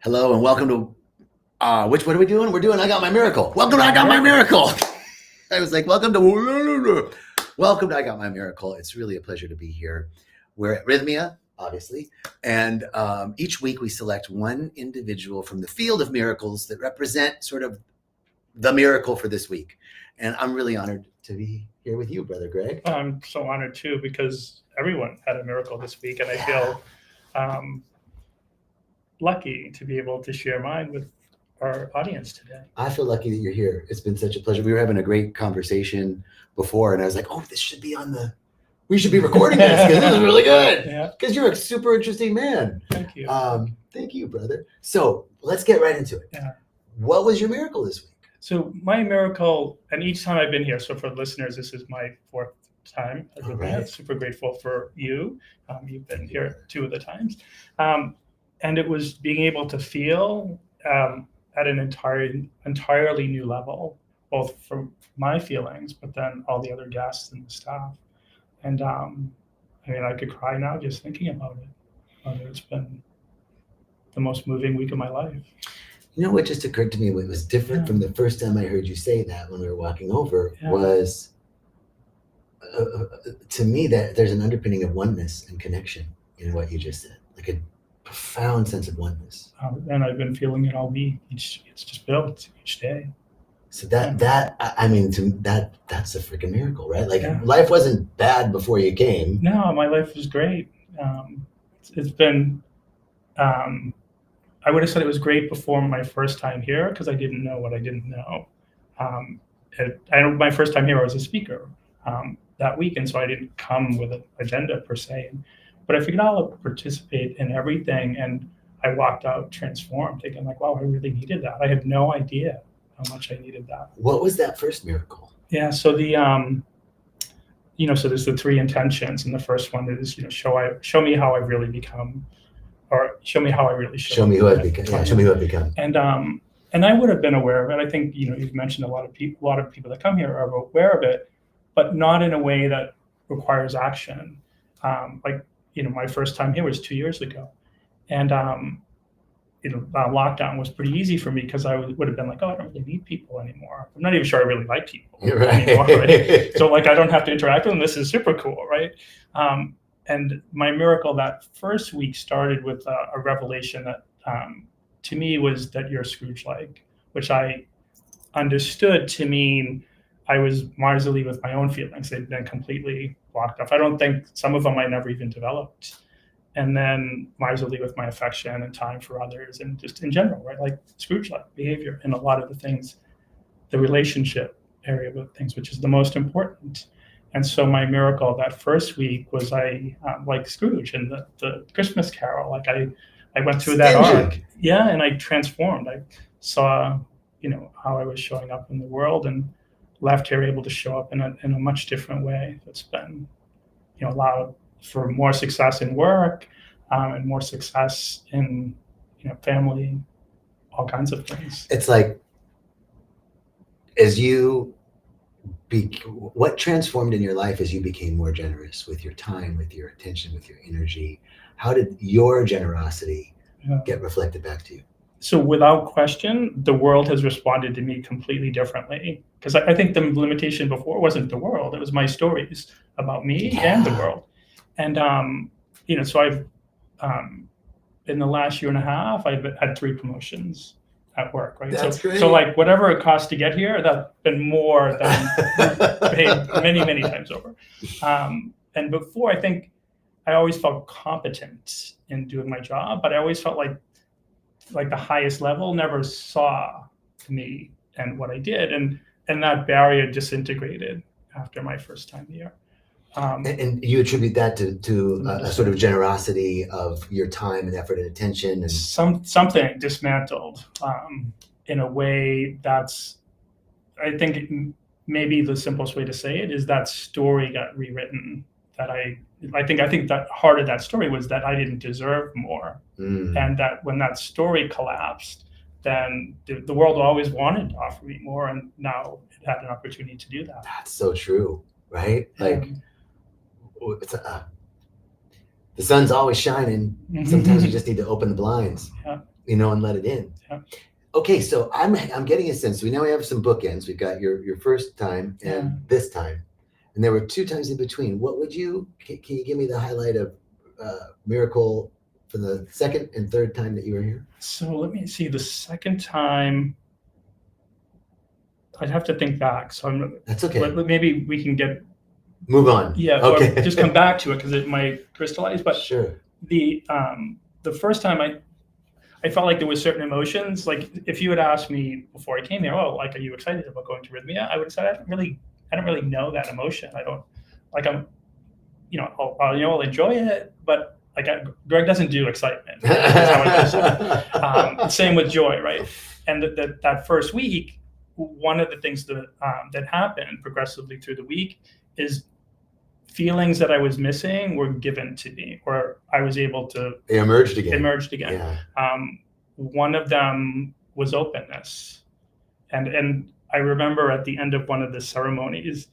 Hello and welcome to what are we doing? We're doing I Got My Miracle. Welcome to I Got My Miracle. I was like, welcome to I Got My Miracle. It's really a pleasure to be here. We're at Rythmia, obviously, and each week we select one individual from the field of miracles that represent sort of the miracle for this week. And I'm really honored to be here with you, Brother Greg. I'm so honored too, because everyone had a miracle this week, and I feel lucky to be able to share mine with our audience today. I feel lucky that you're here. It's been such a pleasure. We were having a great conversation before, and I was like, oh, this should be we should be recording this because this is really good. Yeah. Because you're a super interesting man. Thank you. Thank you, brother. So let's get right into it. Yeah. What was your miracle this week? So my miracle, and each time I've been here, so for the listeners, this is my fourth time. I'm right. super grateful for you. You've been here 2 of the times. And it was being able to feel at an entirely new level, both from my feelings, but then all the other guests and the staff. And I mean, I could cry now just thinking about it. It's been the most moving week of my life. You know what just occurred to me? What was different from the first time I heard you say that when we were walking over was, to me, that there's an underpinning of oneness and connection in what you just said, like a profound sense of oneness. And I've been feeling it all week. It's just built each day. So that's a freaking miracle, right? Like life wasn't bad before you came. No, my life was great. It's been, I would have said it was great before my first time here because I didn't know what I didn't know. My first time here I was a speaker that week, and so I didn't come with an agenda per se. But I figured I'll participate in everything, and I walked out transformed, thinking like, wow, I really needed that. I had no idea how much I needed that. What was that first miracle? Yeah, so the so there's the 3 intentions, and the first one is show me how I've really become, or show me how I really show. Show me who I've become. Yeah, show me who I've become. And I would have been aware of it. I think you've mentioned a lot of people that come here are aware of it, but not in a way that requires action. My first time here was 2 years ago, and lockdown was pretty easy for me because I would have been like, oh, I don't really need people anymore. I'm not even sure I really like people anymore, right? So I don't have to interact with them. This is super cool, right? And my miracle that first week started with a revelation that to me was that you're Scrooge-like, which I understood to mean I was miserly with my own feelings. They'd been completely blocked off. I don't think some of them I never even developed. And then miserly with my affection and time for others and just in general, right? Like Scrooge-like behavior in a lot of the things, the relationship area of things, which is the most important. And so my miracle that first week was like Scrooge and the Christmas Carol. Like I went through that arc. Yeah, and I transformed. I saw, how I was showing up in the world and left here able to show up in a much different way. That's been, allowed for more success in work and more success in, family, all kinds of things. It's like, what transformed in your life as you became more generous with your time, with your attention, with your energy? How did your generosity get reflected back to you? So without question, the world has responded to me completely differently. Because I think the limitation before wasn't the world. It was my stories about me and the world. And, so I've, in the last year and a half, I've had 3 promotions at work, right? That's great. So whatever it cost to get here, that's been more than paid many, many times over. And before, I think I always felt competent in doing my job, but I always felt like the highest level never saw me and what I did. And that barrier disintegrated after my first time here. And you attribute that to a sort of generosity of your time and effort and attention, and something dismantled in a way that's, I think maybe the simplest way to say it is that story got rewritten. That I think that heart of that story was that I didn't deserve more, and that when that story collapsed, then the world always wanted to offer me more, and now it had an opportunity to do that. That's so true, right? Like. The sun's always shining. Sometimes you just need to open the blinds. and let it in. Yeah. Okay, so I'm getting a sense. We have some bookends. We've got your first time and this time, and there were 2 times in between. What would you? Can you give me the highlight of miracle for the second and third time that you were here? So let me see. The second time, I'd have to think back. So that's okay. Maybe we can move on. Yeah. Okay. Or just come back to it because it might crystallize. But sure. The first time I felt like there was certain emotions. Like if you had asked me before I came here, oh, like, are you excited about going to Rythmia? I would have said I don't really know that emotion. I don't like I'll enjoy it, but like Greg doesn't do excitement. That's how it is. Same with joy, right? And that first week, one of the things that happened progressively through the week is feelings that I was missing were given to me, or I was able to. They emerged again. Yeah. One of them was openness, and I remember at the end of one of the ceremonies,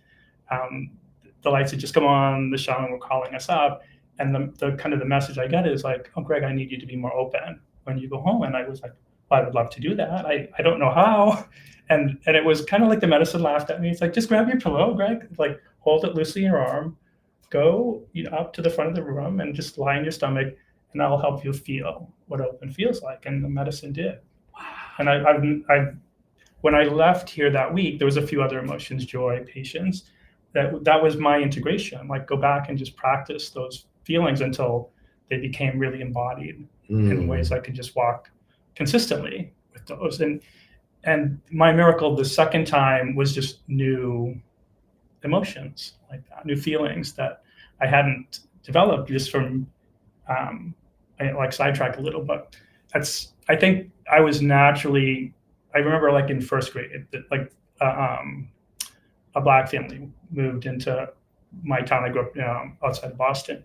the lights had just come on, the shaman were calling us up, and the kind of the message I get is like, oh, Greg, I need you to be more open when you go home. And I was like, well, I would love to do that. I don't know how. And it was kind of like the medicine laughed at me. It's like, just grab your pillow, Greg, like hold it loosely in your arm, go up to the front of the room and just lie on your stomach, and I'll help you feel what open feels like. And the medicine did. Wow. And I when I left here that week, there was a few other emotions, joy, patience. That was my integration. Like go back and just practice those feelings until they became really embodied in ways I could just walk consistently with those. And my miracle the second time was just new emotions like that, new feelings that I hadn't developed just from I like sidetrack a little, but I think I was naturally. I remember like in first grade, like a Black family moved into my town. I grew up outside of Boston,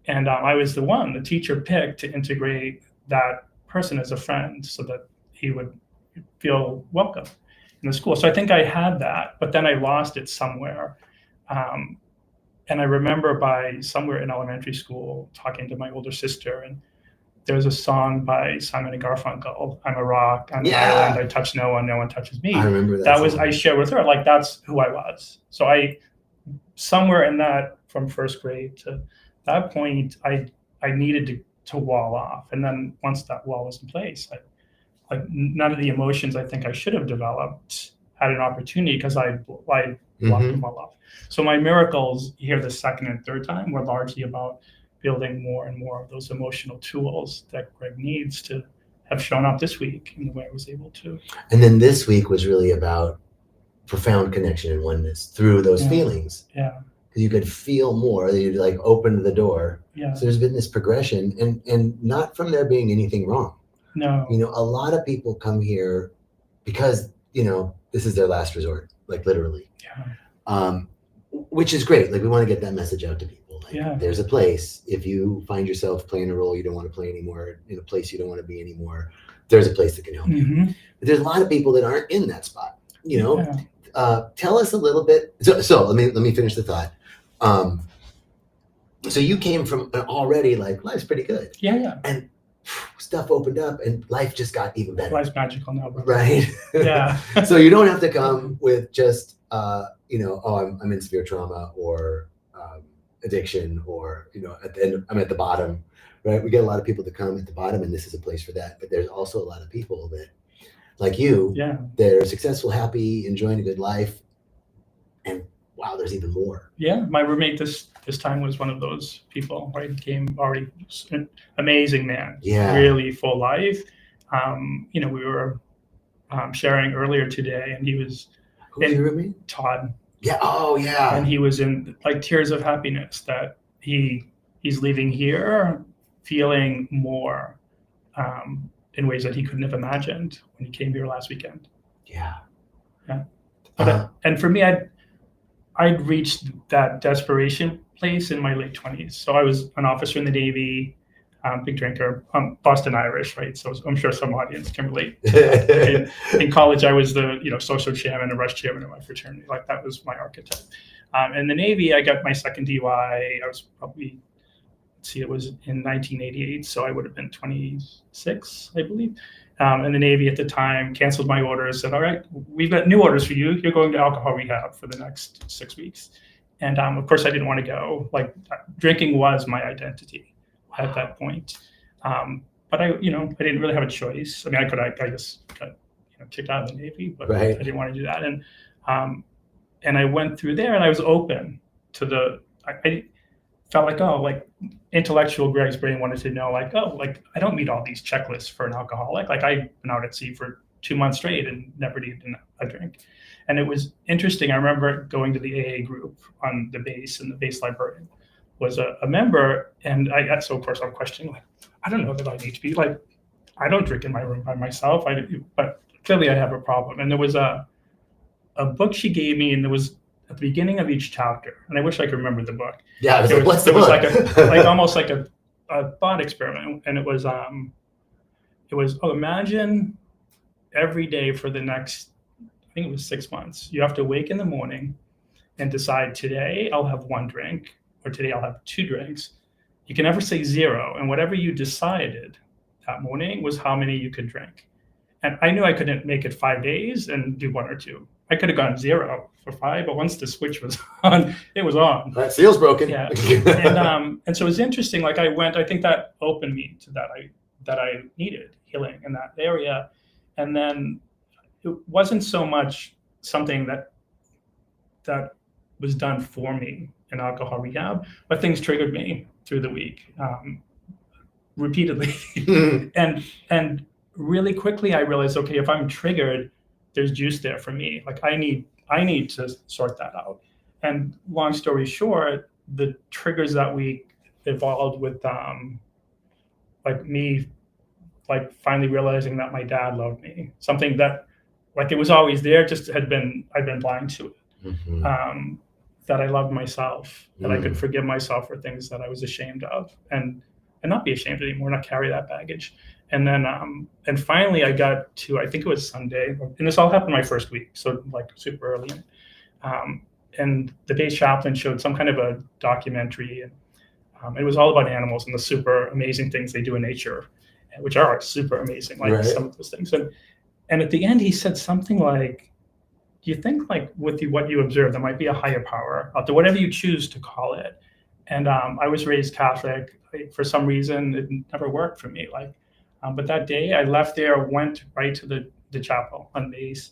and I was the teacher picked to integrate that person as a friend so that he would feel welcome in the school. So I think I had that, but then I lost it somewhere. And I remember by somewhere in elementary school talking to my older sister, and there's a song by Simon and Garfunkel, I'm a rock, I'm an island, I touch no one, no one touches me. I remember that song. I shared with her, like that's who I was. So I, somewhere in that, from first grade to that point, I needed to wall off. And then once that wall was in place, like none of the emotions I think I should have developed had an opportunity because I blocked them all off. So my miracles here the second and third time were largely about building more and more of those emotional tools that Greg needs to have shown up this week in the way I was able to. And then this week was really about profound connection and oneness through those feelings. Yeah. Because you could feel more, you like opened the door. Yeah. So there's been this progression and not from there being anything wrong. No. A lot of people come here because, this is their last resort, like literally. Yeah. Which is great. Like we want to get that message out to people. Like there's a place, if you find yourself playing a role you don't want to play anymore, in a place you don't want to be anymore, there's a place that can help you. But there's a lot of people that aren't in that spot, Tell us a little bit. So let me finish the thought. So you came from already like life's pretty good. Yeah. And stuff opened up and life just got even better. Life's magical now, bro. Right? Yeah. So you don't have to come with just I'm in severe trauma or addiction or at the end I'm at the bottom, right? We get a lot of people that come at the bottom, and this is a place for that. But there's also a lot of people that, like you, that are successful, happy, enjoying a good life, and wow, there's even more. Yeah, my roommate this time was one of those people, right? He came already an amazing man. Yeah. Really full life. We were sharing earlier today, and he was. Who's your roommate? Todd. Yeah. Oh, yeah. And he was in like tears of happiness that he's leaving here feeling more in ways that he couldn't have imagined when he came here last weekend. Yeah. Yeah. But and for me, I'd reached that desperation place in my late 20s. So I was an officer in the Navy, big drinker, Boston Irish, right? So I'm sure some audience can relate. In college, I was the social chairman and rush chairman of my fraternity. Like that was my archetype. In the Navy, I got my second DUI. I was probably it was in 1988, so I would have been 26, I believe. And the Navy at the time canceled my orders, said, all right, we've got new orders for you. You're going to alcohol rehab for the next 6 weeks. And of course, I didn't want to go. Like, drinking was my identity at that point. But I didn't really have a choice. I mean, I just got kicked out of the Navy, but I didn't want to do that. And I went through there, and I was open to I felt like, like intellectual Greg's brain wanted to know, like, I don't meet all these checklists for an alcoholic. Like, I've been out at sea for 2 months straight and never needed a drink. And it was interesting. I remember going to the AA group on the base, and the base librarian was a member. And so of course I'm questioning, like, I don't know that I need to be, like, I don't drink in my room by myself. But clearly I have a problem. And there was a book she gave me, and there was at the beginning of each chapter, and I wish I could remember the book. Yeah, it was like almost like a thought experiment, and it was imagine every day for the next, I think it was 6 months, you have to wake in the morning and decide, today I'll have 1 drink, or today I'll have 2 drinks. You can never say 0, and whatever you decided that morning was how many you could drink. And I knew I couldn't make it 5 days and do 1 or 2. I could have gone 0 for 5, but once the switch was on, it was on. That seal's broken. Yeah. And so it was interesting. Like, I think that opened me to that I needed healing in that area. And then it wasn't so much something that was done for me in alcohol rehab, but things triggered me through the week, repeatedly. And really quickly I realized, okay, if I'm triggered, there's juice there for me. Like, I need to sort that out. And long story short, the triggers that week evolved with like me, like, finally realizing that my dad loved me, something that, like, it was always there, just I'd been blind to it. That I loved myself, that I could forgive myself for things that I was ashamed of, and not be ashamed anymore, not carry that baggage. And then, and finally I got to, I think it was Sunday, and this all happened my first week, so like super early. And the base chaplain showed some kind of a documentary, and it was all about animals and the super amazing things they do in nature, which are super amazing, like some of those things. And at the end, he said something like, do you think, like, with what you observe, there might be a higher power out there, whatever you choose to call it? And I was raised Catholic. For some reason, it never worked for me. Like, but that day I left there, went right to the chapel on base,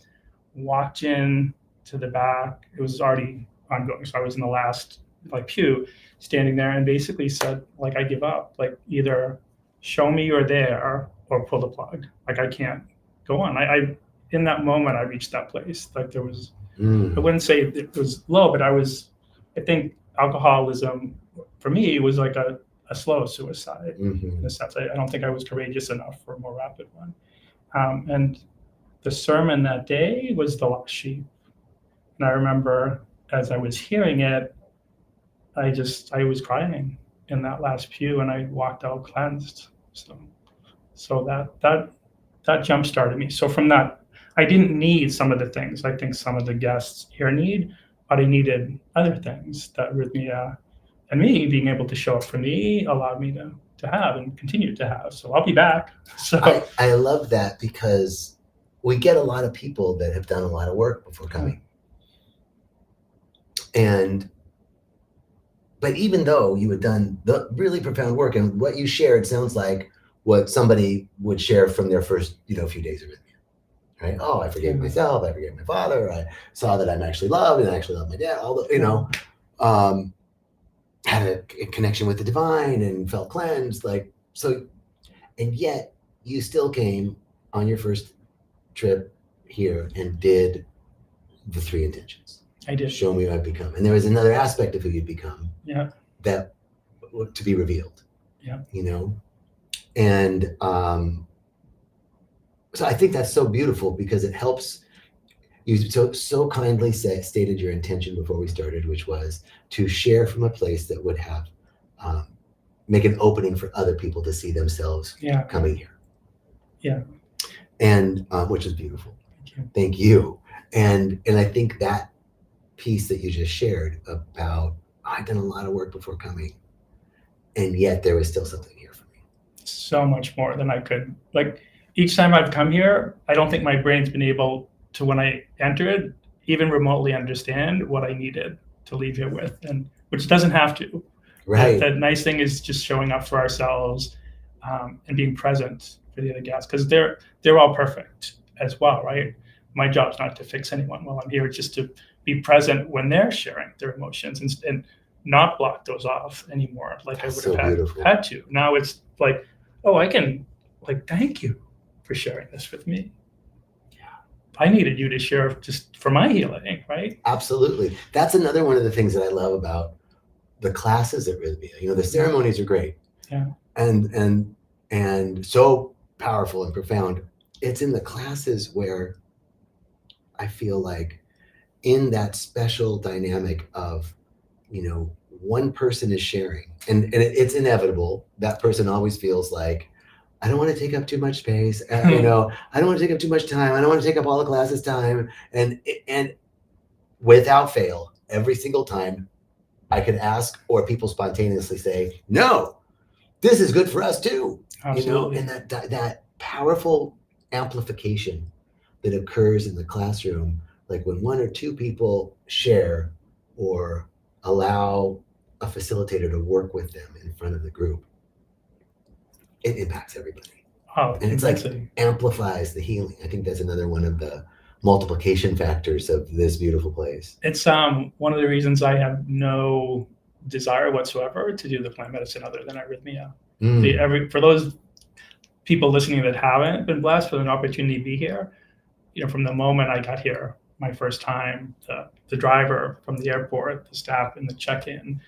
walked in to the back. It was already ongoing, so I was in the last, like, pew, standing there, and basically said, like, I give up. Like, either show me you're there or pull the plug. Like, I can't go on. I in that moment I reached that place. Like, there was, I wouldn't say it was low, but I think alcoholism for me was like a slow suicide, in a sense. I don't think I was courageous enough for a more rapid one. And the sermon that day was The Lost Sheep. And I remember as I was hearing it, I was crying in that last pew, and I walked out cleansed. So that jump started me. So from that, I didn't need some of the things I think some of the guests here need, but I needed other things that rythmia and me being able to show up for me allowed me to have and continue to have. So I'll be back. So I love that, because we get a lot of people that have done a lot of work before coming. But even though you had done the really profound work, and what you shared sounds like what somebody would share from their first, few days of rythmia, right? Oh, I forgave myself. I forgave my father. I saw that I'm actually loved, and I actually love my dad. All the, had a connection with the divine and felt cleansed. Like, so, and yet you still came on your first trip here and did the 3 intentions. I did. Show me who I've become. And there was another aspect of who you'd become. Yeah. That to be revealed. Yeah. And so I think that's so beautiful, because it helps. You so kindly stated your intention before we started, which was to share from a place that would have make an opening for other people to see themselves coming here. Yeah. And which is beautiful. Thank you. And I think that piece that you just shared about, I've done a lot of work before coming, And yet there was still something here for me. So much more than I could. Like each time I've come here, I don't think my brain's been able to, when I entered, even remotely understand what I needed to leave here with, and which doesn't have to. Right. The nice thing is just showing up for ourselves and being present for the other guests, because they're all perfect as well, right? My job's not to fix anyone while I'm here, just to be present when they're sharing their emotions and not block those off anymore, like I would have had to. Now it's like, oh, I can, like, thank you for sharing this with me. I needed you to share just for my healing, right? Absolutely. That's another one of the things that I love about the classes at rythmia. You know, the ceremonies are great. Yeah. And so powerful and profound. It's in the classes where I feel like in that special dynamic of, you know, one person is sharing, and it's inevitable. That person always feels like, I don't want to take up too much space. You know, I don't want to take up too much time. I don't want to take up all the classes' time. And without fail, every single time I could ask, or people spontaneously say, no, this is good for us too. Absolutely. You know, and that powerful amplification that occurs in the classroom, like when one or two people share or allow a facilitator to work with them in front of the group, it impacts everybody. Oh, and it's like amplifies the healing. I think that's another one of the multiplication factors of this beautiful place. It's one of the reasons I have no desire whatsoever to do the plant medicine other than arrhythmia. For those people listening that haven't been blessed with an opportunity to be here, you know, from the moment I got here, my first time, the driver from the airport, the staff in the check-in,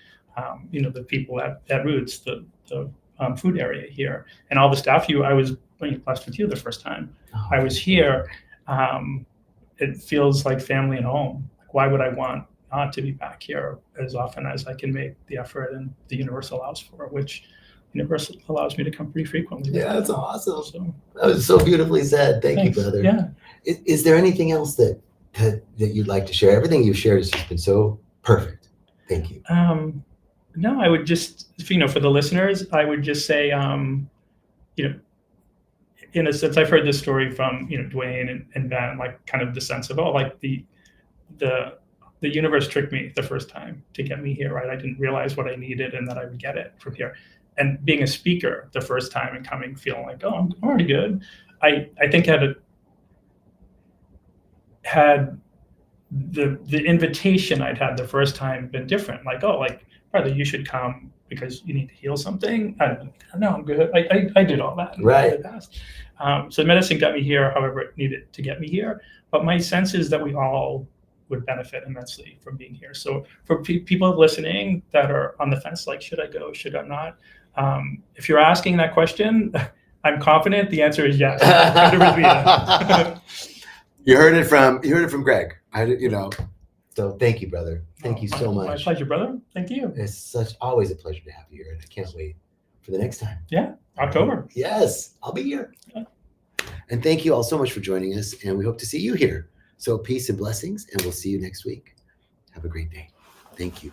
you know, the people at Roots, the food area here, and all the staff. I was blessed with you the first time I was here. It feels like family and home. Like, why would I want not to be back here as often as I can make the effort and the universe allows for it, which universe allows me to come pretty frequently. Yeah, that's awesome. So, that was so beautifully said. Thanks, you, brother. Yeah. Is there anything else that you'd like to share? Everything you've shared has just been so perfect. Thank you. No, I would just, you know, for the listeners, I would just say, you know, in a sense, I've heard this story from, you know, Dwayne and Ben, like kind of the sense of, oh, like the universe tricked me the first time to get me here, right? I didn't realize what I needed and that I would get it from here. And being a speaker the first time and coming feeling like, oh, I'm already good. I think had the invitation I'd had the first time been different, like, oh, like, brother, you should come because you need to heal something. No, I'm good. I did all that right in the past. So medicine got me here, however it needed to get me here. But my sense is that we all would benefit immensely from being here. So for people listening that are on the fence, like, should I go, should I not? If you're asking that question, I'm confident the answer is yes. You heard it from Greg. You know. So thank you, brother. Thank you so much. My pleasure, brother. Thank you. It's always a pleasure to have you here, and I can't wait for the next time. Yeah, October. Yes, I'll be here. Yeah. And thank you all so much for joining us, and we hope to see you here. So peace and blessings, and we'll see you next week. Have a great day. Thank you.